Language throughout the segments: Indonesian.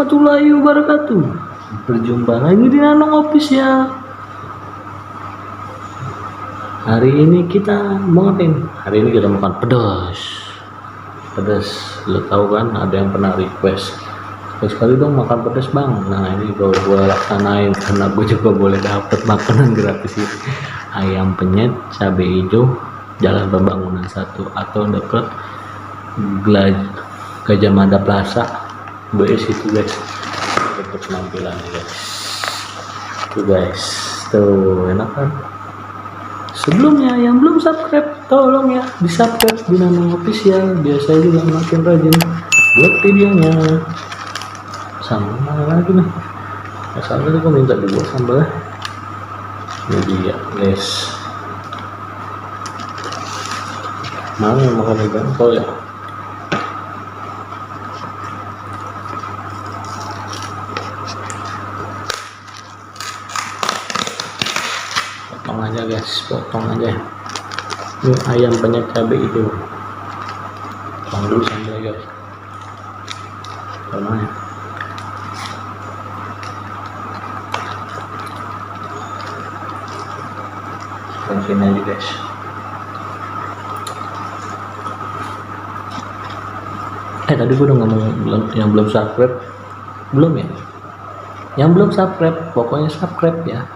warahmatullahi wabarakatuh. Berjumpa lagi di Nanong Official. Hari ini kita mau ngapain? Hari ini kita makan pedas. Lo tahu kan, ada yang pernah request sekali dong makan pedas bang. Nah ini gue laksanain karena gue juga boleh dapet makanan gratis ini. Ayam penyet cabai hijau, Jalan Pembangunan 1 atau deket Gajah Mada Plaza BS itu guys. Untuk penampilannya guys, tuh guys, tuh enak kan. Sebelumnya yang belum subscribe tolong ya di subscribe di Nanong Official biar saya juga makin rajin buat videonya. Sambal mana lagi nih? Sambal aku minta dibuat sambal. Ini dia guys. Mana yang makan jengkol ya? Potong aja guys, potong aja. Ini ayam penyet cabai itu. Potong dulu sambal guys. Mana? Sini aja guys. Tadi gue udah ngomong yang belum subscribe belum ya? Yang belum subscribe pokoknya subscribe ya.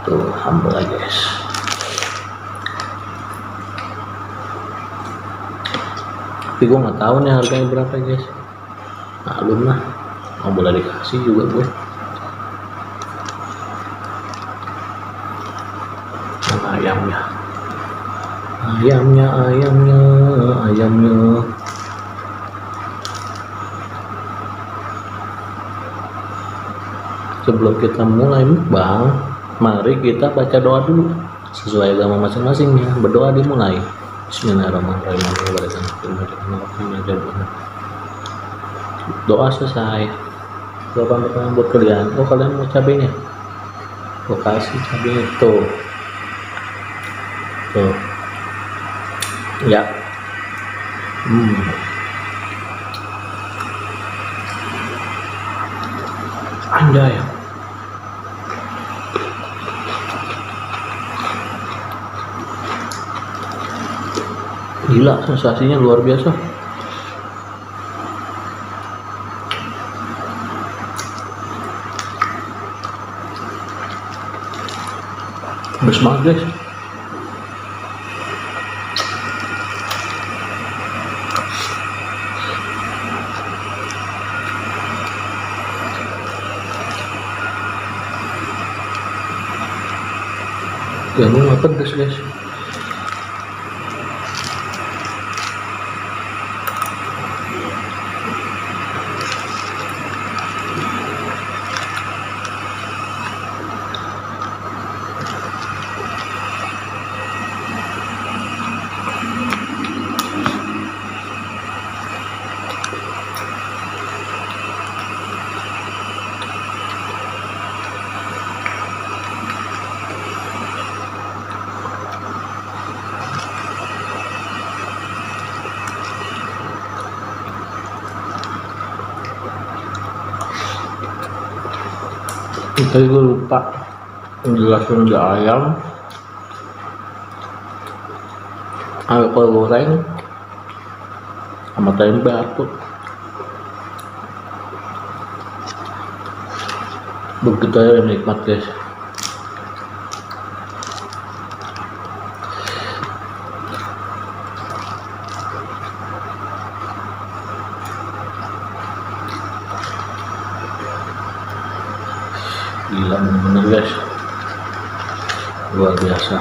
Tuh humble aja guys. Tapi gue nggak tahu nih harganya berapa guys. Maklum lah, nggak boleh dikasih juga gue. Ayamnya. Sebelum kita mulai mukbang, mari kita baca doa dulu sesuai agama masing-masing ya. Berdoa dimulai. Bismillahirrahmanirrahim. Doa selesai. Doa buat kalian. Oh kalian mau cabenya? Gue kasih cabenya tuh. Ya. Anjay. Gila, sensasinya luar biasa. Best banget guys. Ganggu nggak pedes guys. Tadi gue lupa menjelaskan di ayam, kol goreng, sama tempe atuh. Begitu aja nikmat guys. Gila bener guys, luar biasa.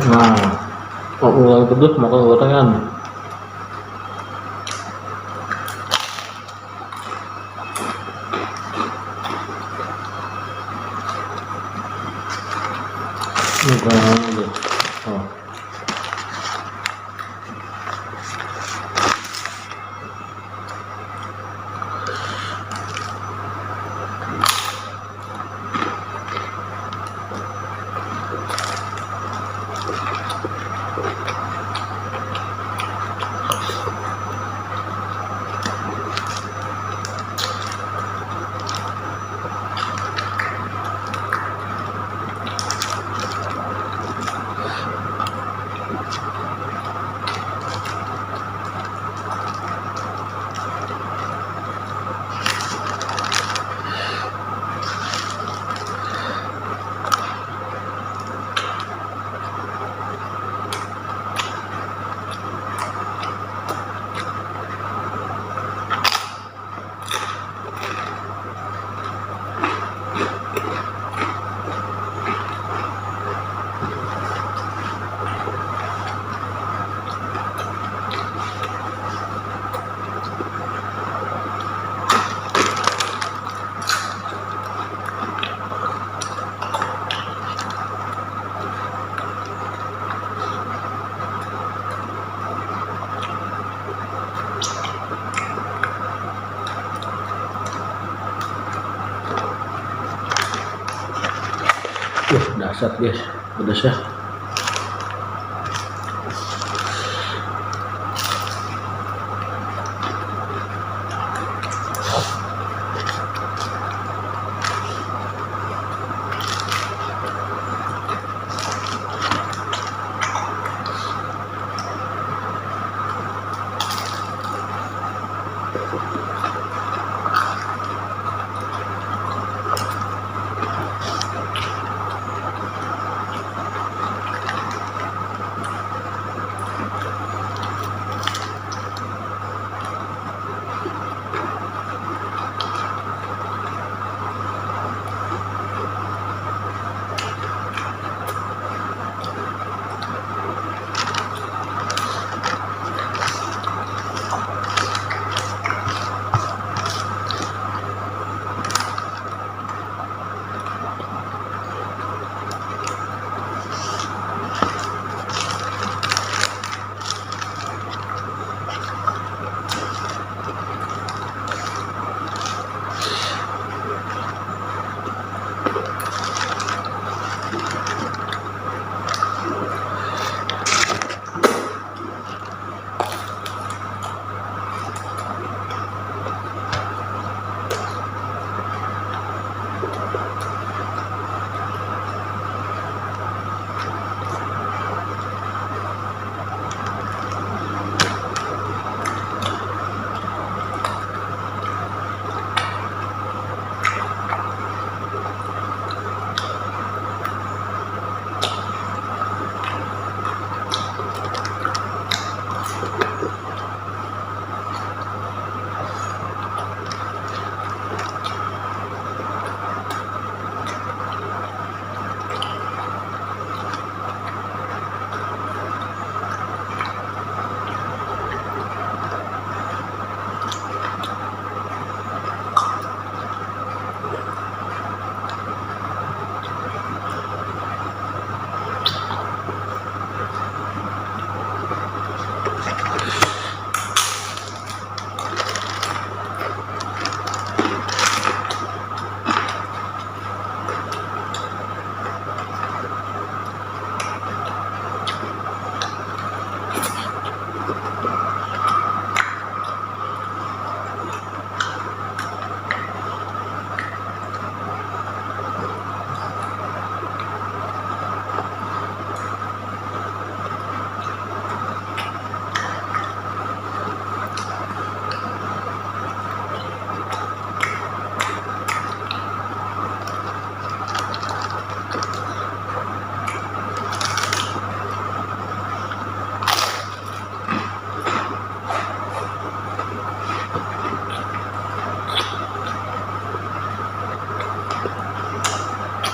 Nah, kalau pedes makan gorengan. Bangsat guys, pedas ya.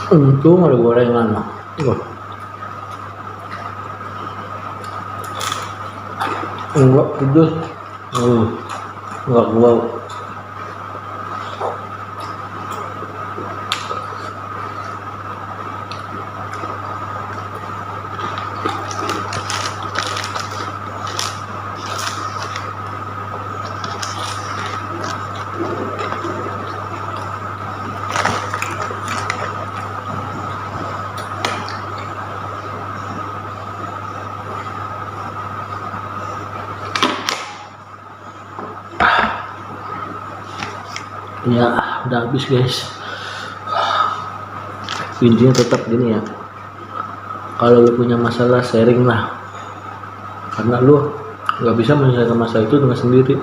Untung ada gorengan. Enggak pedes. Enggak bau. Ya udah habis guys. Intinya tetap gini ya, kalau lu punya masalah sharing lah, karena lu nggak bisa menyelesaikan masalah itu dengan sendiri.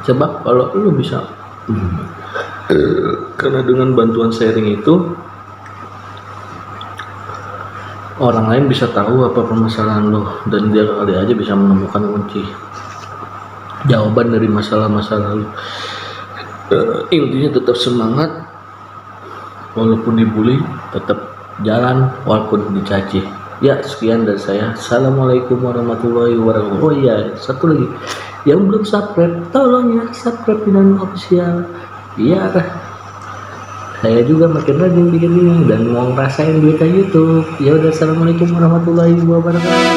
Coba kalau lu bisa, karena dengan bantuan sharing itu orang lain bisa tahu apa permasalahan lu, dan dia kali aja bisa menemukan kunci jawaban dari masalah-masalah lu. Intinya tetap semangat, walaupun dibully tetap jalan walaupun dicaci. Ya sekian dari saya. Assalamualaikum warahmatullahi wabarakatuh. Oh iya, satu lagi, yang belum subscribe tolong ya subscribe Minano Official biar saya juga makin rajin bikin ini dan mau ngerasain duitnya YouTube. Ya udah, assalamualaikum warahmatullahi wabarakatuh.